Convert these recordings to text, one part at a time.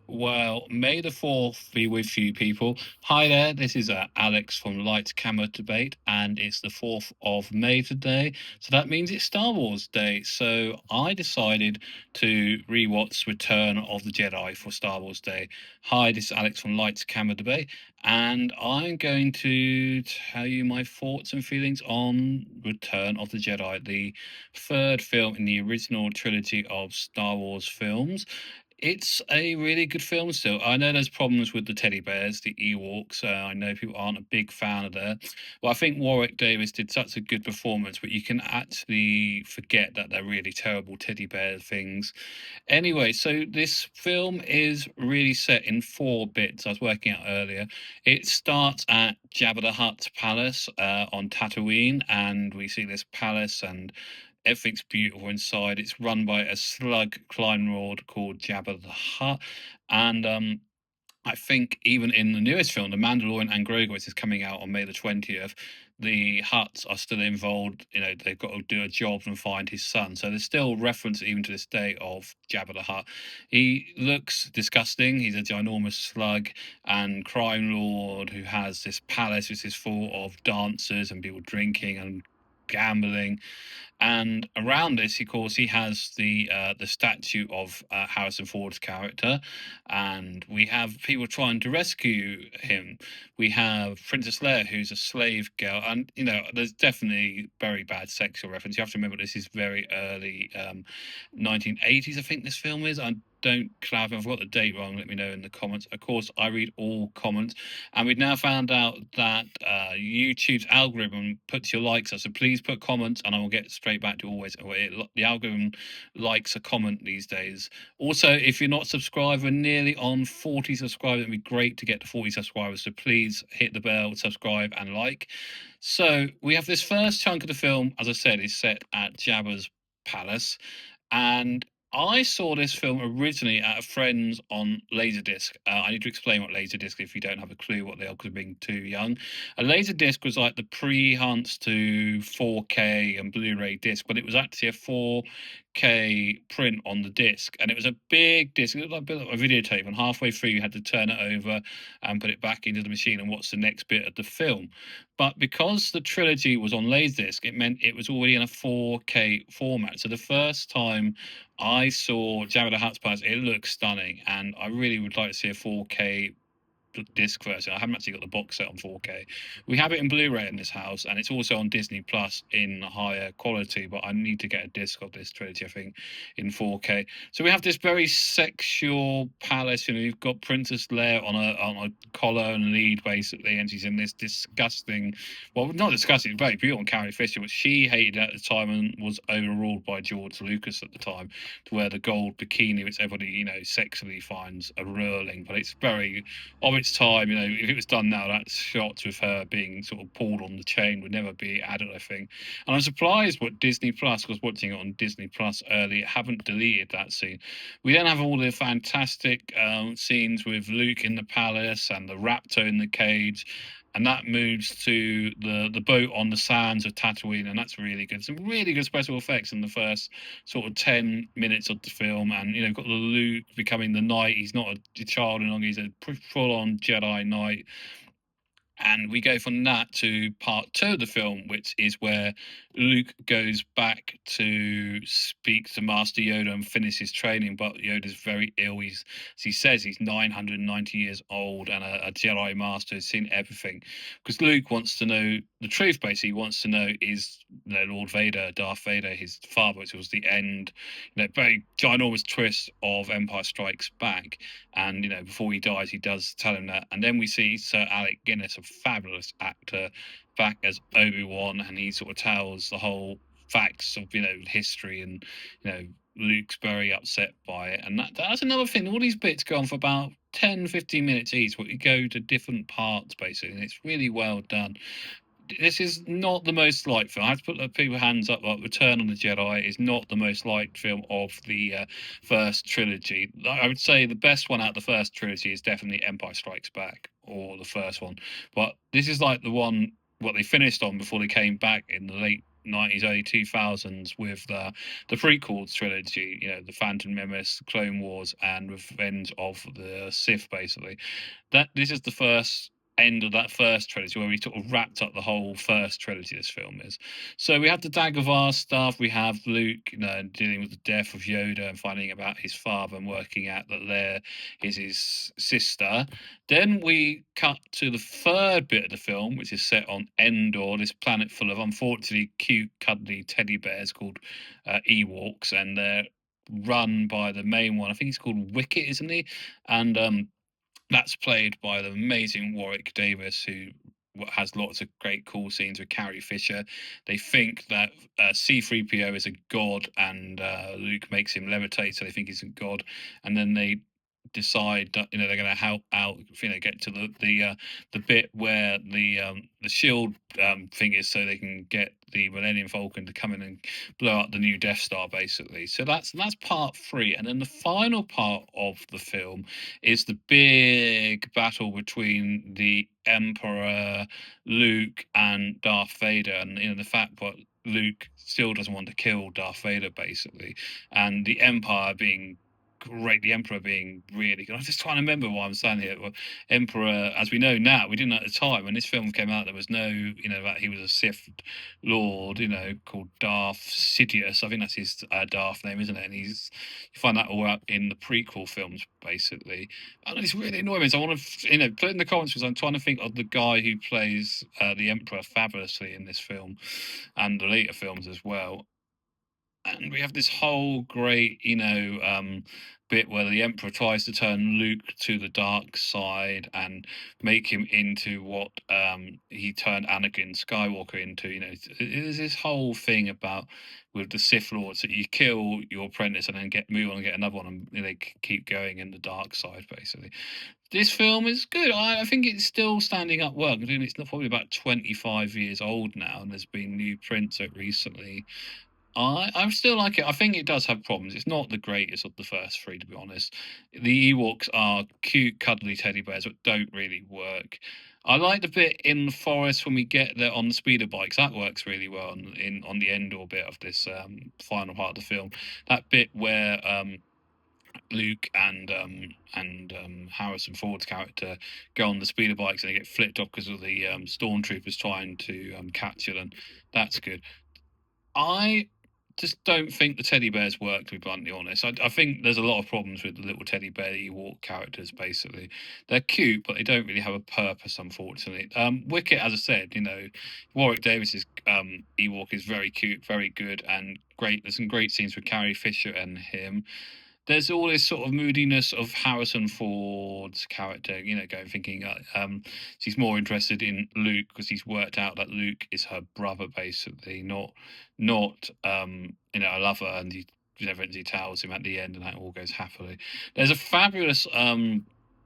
Well, May the 4th be with you, people. Hi there, this is Alex from Lights Camera Debate, and it's the 4th of May today. So that means it's Star Wars Day. So I decided to rewatch Return of the Jedi for Star Wars Day. Hi, this is Alex from Lights Camera Debate, and I'm going to tell you my thoughts and feelings on Return of the Jedi, the third film in the original trilogy of Star Wars films. It's a really good film still. I know there's problems with the teddy bears, the Ewoks. I know people aren't a big fan of that. Well, I think Warwick Davis did such a good performance, but you can actually forget that they're really terrible teddy bear things. Anyway, so this film is really set in 4 bits. I was working out earlier. It starts at Jabba the Hutt's palace on Tatooine, and we see this palace and everything's beautiful inside. It's run by a slug climb lord called Jabba the Hutt, and I think even in the newest film, The Mandalorian and Grogu, which is coming out on May the 20th, the Hutts are still involved. You know, they've got to do a job and find his son. So there's still reference, even to this day, of Jabba the Hutt. He looks disgusting. He's a ginormous slug and crime lord who has this palace which is full of dancers and people drinking and gambling. And around this, of course, he has the statue of Harrison Ford's character, and we have people trying to rescue him. We have Princess Leia, who's a slave girl, and there's definitely very bad sexual reference. You have to remember this is very early 1980s. I think this film is. I don't clarify. I've got the date wrong. Let me know in the comments. Of course, I read all comments, and we've now found out that YouTube's algorithm puts your likes up. So please put comments, and I will get straight back to always. The algorithm likes a comment these days. Also, if you're not subscribed, we're nearly on 40 subscribers. It'd be great to get to 40 subscribers. So please hit the bell, subscribe, and like. So we have this first chunk of the film, as I said, is set at Jabba's palace, and I saw this film originally at a friend's on Laserdisc. I need to explain what Laserdisc if you don't have a clue what they are because being too young. A Laserdisc was like the pre-hunts to 4K and Blu-ray disc, but it was actually a 4K print on the disc, and it was a big disc. It looked like a bit like a videotape, and halfway through you had to turn it over and put it back into the machine and watch the next bit of the film. But because the trilogy was on Laserdisc, it meant it was already in a 4K format. So the first time I saw Jabba the Hutt's Palace, it looks stunning, and I really would like to see a 4K disc version. I haven't actually got the box set on 4K. We have it in Blu-ray in this house, and it's also on Disney Plus in higher quality. But I need to get a disc of this trilogy, I think, in 4K. So we have this very sexual palace. You've got Princess Leia on a collar and lead basically, and she's in this disgusting, well, not disgusting, very beautiful and Carrie Fisher, which she hated at the time and was overruled by George Lucas at the time to wear the gold bikini, which everybody sexually finds alluring. But it's very of its time. If it was done now, that shot with her being sort of pulled on the chain would never be added, I think. And I'm surprised what Disney Plus, was watching it on Disney Plus earlier, haven't deleted that scene. We then have all the fantastic scenes with Luke in the palace and the raptor in the cage. And that moves to the boat on the sands of Tatooine, and that's really good. Some really good special effects in the first sort of 10 minutes of the film, and got the Luke becoming the knight. He's not a child any longer; he's a full-on Jedi knight. And we go from that to part 2 of the film, which is where Luke goes back to speak to Master Yoda and finish his training. But Yoda's very ill. As he says, he's 990 years old and a Jedi Master who's seen everything. Because Luke wants to know the truth, basically. He wants to know, is Lord Vader, Darth Vader, his father, which was the end, very ginormous twist of Empire Strikes Back. And before he dies, he does tell him that. And then we see Sir Alec Guinness, a fabulous actor, back as Obi-Wan, and he sort of tells the whole facts of history, and Luke's very upset by it. And that's another thing. All these bits go on for about 10-15 minutes each, but you go to different parts basically, and it's really well done. This is not the most liked film. I have to put the people hands up. Like Return of the Jedi is not the most liked film of the first trilogy. I would say the best one out of the first trilogy is definitely Empire Strikes Back, or the first one. But this is like the one what they finished on before they came back in the late 90s, early 2000s with the prequel trilogy, the Phantom Menace, Clone Wars, and Revenge of the Sith, basically. This is the first end of that first trilogy where we sort of wrapped up the whole first trilogy. This film is. So we have the Dagobah stuff. We have Luke, dealing with the death of Yoda and finding about his father and working out that Leia is his sister. Then we cut to the third bit of the film, which is set on Endor, this planet full of unfortunately cute, cuddly teddy bears called Ewoks, and they're run by the main one. I think he's called Wicket, isn't he? And that's played by the amazing Warwick Davis, who has lots of great cool scenes with Carrie Fisher. They think that C3PO is a god, and Luke makes him levitate, so they think he's a god. And then they decide that they're going to help out, get to the bit where the shield thing is, so they can get the Millennium Falcon to come in and blow up the new Death Star, basically. So that's part three, and then the final part of the film is the big battle between the Emperor, Luke, and Darth Vader, and the fact that Luke still doesn't want to kill Darth Vader, basically, and the Empire being great, the Emperor being really good. I'm just trying to remember why I'm saying here. Well, Emperor, as we know now, we didn't know at the time when this film came out. There was no, that he was a Sith Lord, called Darth Sidious. I think that's his Darth name, isn't it? And you find that all out in the prequel films, basically. And it's really annoying me. So I want to, put in the comments, because I'm trying to think of the guy who plays the Emperor fabulously in this film and the later films as well. And we have this whole great, bit where the Emperor tries to turn Luke to the dark side and make him into what he turned Anakin Skywalker into. There's this whole thing about with the Sith Lords that you kill your apprentice and then move on and get another one, and they keep going in the dark side, basically. This film is good. I think it's still standing up well. It's probably about 25 years old now, and there's been new prints of it recently. I still like it. I think it does have problems. It's not the greatest of the first three, to be honest. The Ewoks are cute, cuddly teddy bears, but don't really work. I like the bit in the forest when we get there on the speeder bikes. That works really well on the Endor bit of this final part of the film. That bit where Luke and Harrison Ford's character go on the speeder bikes and they get flipped off because of the stormtroopers trying to capture them. That's good. I just don't think the teddy bears work, to be bluntly honest. I think there's a lot of problems with the little teddy bear Ewok characters, basically. They're cute, but they don't really have a purpose, unfortunately. Wicket, as I said, Warwick Davis's Ewok is very cute, very good, and great. There's some great scenes with Carrie Fisher and him. There's all this sort of moodiness of Harrison Ford's character, going thinking she's more interested in Luke because he's worked out that Luke is her brother, basically, not a lover, and he tells him at the end, and that all goes happily. There's a fabulous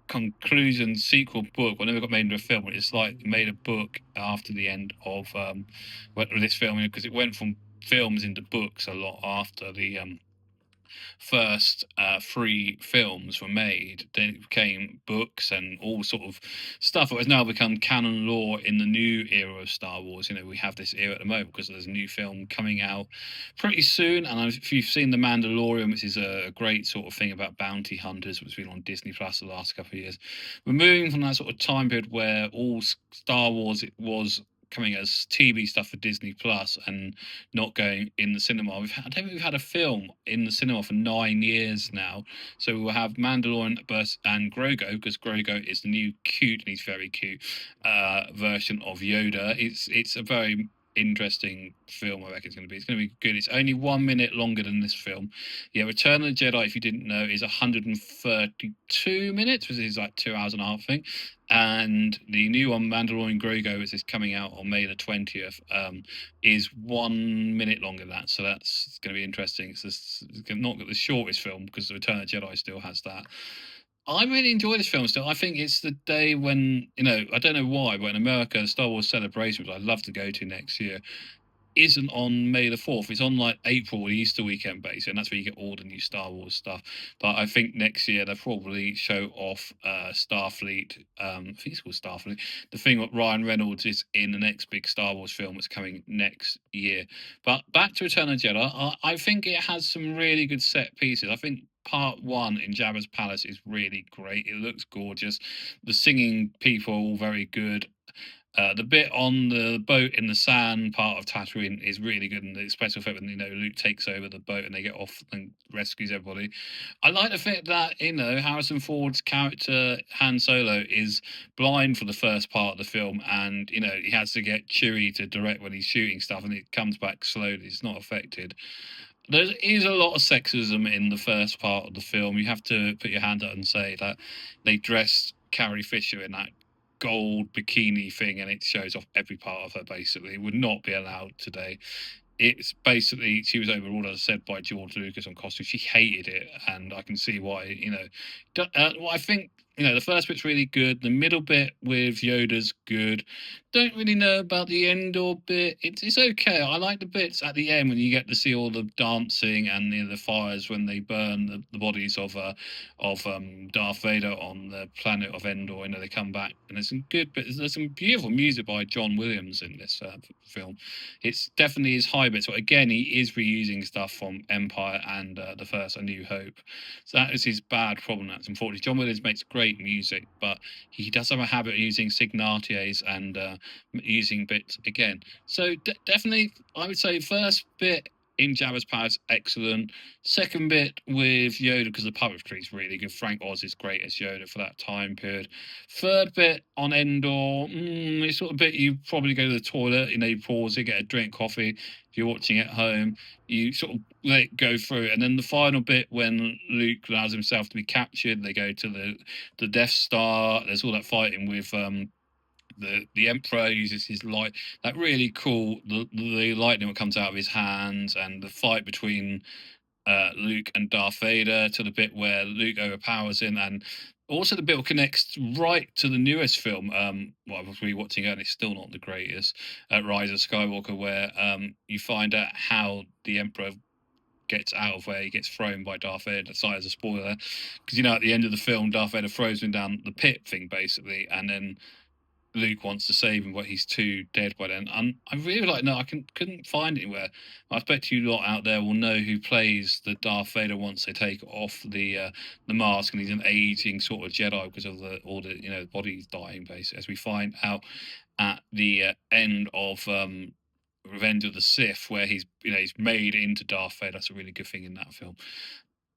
conclusion sequel book. Well, never got made into a film. It's like made a book after the end of this film, because it went from films into books a lot after the first three films were made. Then it became books and all sort of stuff that has now become canon lore in the new era of Star Wars. We have this era at the moment because there's a new film coming out pretty soon. And if you've seen The Mandalorian, which is a great sort of thing about bounty hunters, which has been on Disney Plus the last couple of years, we're moving from that sort of time period where all Star Wars it was coming as TV stuff for Disney Plus and not going in the cinema. I don't think we've had a film in the cinema for 9 years now. So we'll have Mandalorian and Grogu, because Grogu is the new cute, and he's very cute, version of Yoda. It's a very interesting film. I reckon it's going to be good. It's only 1 minute longer than this film. Yeah, Return of the Jedi, if you didn't know, is 132 minutes, which is like 2 hours and a half thing. And the new one, Mandalorian Grogu, which is coming out on May the 20th, is 1 minute longer than that. So that's going to be interesting. It's not the shortest film, because the Return of the Jedi still has that. I really enjoy this film still. I think it's the day when, I don't know why, but in America, the Star Wars Celebration, which I'd love to go to next year, isn't on May the 4th. It's on like April, the Easter weekend base, and that's where you get all the new Star Wars stuff. But I think next year they'll probably show off Starfleet. I think it's called Starfleet. The thing that Ryan Reynolds is in the next big Star Wars film that's coming next year. But back to Return of the Jedi, I think it has some really good set pieces. I think part one in Jabba's palace is really great. It looks gorgeous. The singing people are all very good. The bit on the boat in the sand part of Tatooine is really good, and the special effect when Luke takes over the boat and they get off and rescues everybody. I like the fact that Harrison Ford's character Han Solo is blind for the first part of the film, and he has to get Chewie to direct when he's shooting stuff, and it comes back slowly. It's not affected. There is a lot of sexism in the first part of the film. You have to put your hand up and say that they dressed Carrie Fisher in that gold bikini thing, and it shows off every part of her. Basically, it would not be allowed today. It's basically she was overruled, as I said, by George Lucas on costume. She hated it, and I can see why. Well, I think the first bit's really good. The middle bit with Yoda's good. Don't really know about the Endor bit. It's okay. I like the bits at the end when you get to see all the dancing and the fires when they burn the bodies of Darth Vader on the planet of Endor. They come back, and there's some good bits. There's some beautiful music by John Williams in this film. It's definitely his high bits, but again, he is reusing stuff from Empire and the first A New Hope. So that is his bad problem. That's unfortunately. John Williams makes great music, but he does have a habit of using signatiers and using bits again. So definitely, I would say first bit in Jabba's Palace, excellent. Second bit with Yoda, because the puppetry is really good. Frank Oz is great as Yoda for that time period. Third bit on Endor, it's sort of bit you probably go to the toilet, you pause it, get a drink, coffee. If you're watching at home, you sort of let it go through. And then the final bit when Luke allows himself to be captured, they go to the Death Star. There's all that fighting with the Emperor uses his light, that really cool the lightning that comes out of his hands, and the fight between Luke and Darth Vader, to the bit where Luke overpowers him, and also the bit that connects right to the newest film. I was rewatching it, and it's still not the greatest. Rise of Skywalker, where you find out how the Emperor gets out of where he gets thrown by Darth Vader. Sorry, as a spoiler, because at the end of the film, Darth Vader throws him down the pit thing, basically, and then Luke wants to save him, but he's too dead by then. And I really I couldn't find it anywhere. I bet you lot out there will know who plays the Darth Vader once they take off the mask, and he's an aging sort of Jedi because of all the body's dying, basically, as we find out at the end of Revenge of the Sith, where he's made into Darth Vader. That's a really good thing in that film.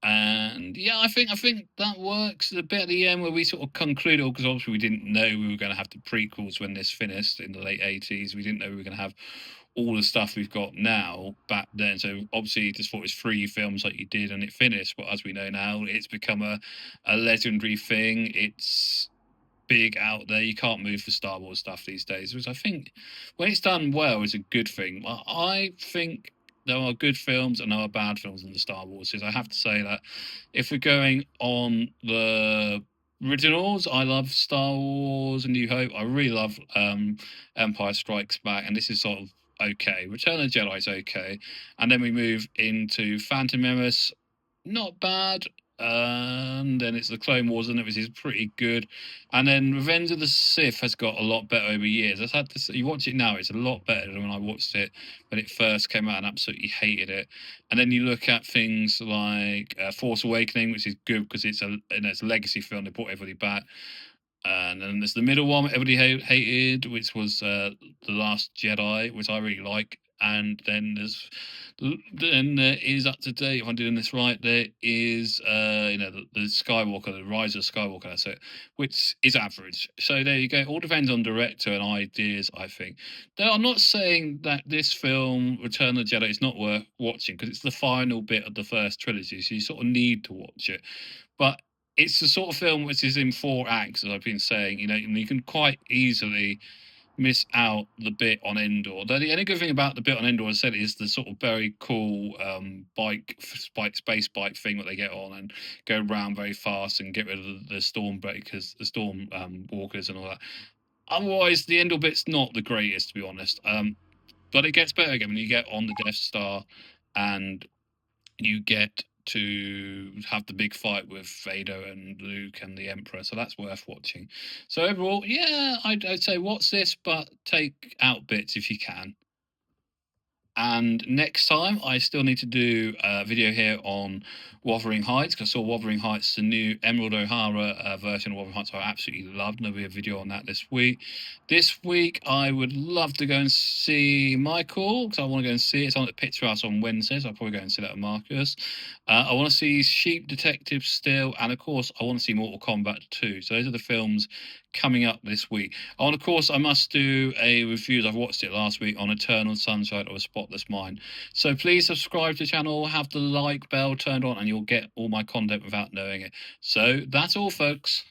And yeah, I think that works. The bit at the end where we sort of concluded, because obviously we didn't know we were going to have the prequels when this finished in the late 80s. We didn't know we were going to have all the stuff we've got now back then. So obviously just thought it was 3 films like you did and it finished. But as we know now, it's become a legendary thing. It's big out there. You can't move for Star Wars stuff these days, which I think when it's done well is a good thing. I think there are good films and there are bad films in the Star Wars. I have to say that if we're going on the originals, I love Star Wars: A New Hope. I really love Empire Strikes Back, and this is sort of okay. Return of the Jedi is okay, and then we move into Phantom Menace, not bad. Then it's the Clone Wars, and which is pretty good. And then Revenge of the Sith has got a lot better over years. I've had to say, you watch it now, it's a lot better than when I watched it when it first came out and absolutely hated it. And then you look at things like Force Awakening, which is good because it's a legacy film. They brought everybody back. And then there's the middle one everybody hated, which was The Last Jedi, which I really like. And then there is up to date, if I'm doing this right, there is the Skywalker, the Rise of Skywalker, that's it, which is average. So there you go. All depends on director and ideas, I think. Though I'm not saying that this film, Return of the Jedi, is not worth watching, because it's the final bit of the first trilogy, so you sort of need to watch it. But it's the sort of film which is in 4 acts, as I've been saying, and you can quite easily miss out the bit on Endor. Though the only good thing about the bit on Endor, as I said, is the sort of very cool space bike thing that they get on and go around very fast and get rid of the storm breakers, the storm walkers and all that. Otherwise, the Endor bit's not the greatest, to be honest. But it gets better again when you get on the Death Star and you get to have the big fight with Vader and Luke and the Emperor, so that's worth watching. So overall, yeah, I'd say watch this, but take out bits if you can. And next time, I still need to do a video here on Wuthering Heights, because I saw Wuthering Heights, the new Emerald O'Hara version of Wuthering Heights, I absolutely loved. There'll be a video on that this week. This week, I would love to go and see Michael, because I want to go and see it. It's on at Picture House on Wednesday, so I'll probably go and see that with Marcus. I want to see Sheep Detective still, and of course, I want to see Mortal Kombat 2. So those are the films coming up this week. And of course, I must do a review, as I've watched it last week, on Eternal Sunshine of a Spotless Mind. So please subscribe to the channel, have the like bell turned on, and you'll get all my content without knowing it. So that's all, folks.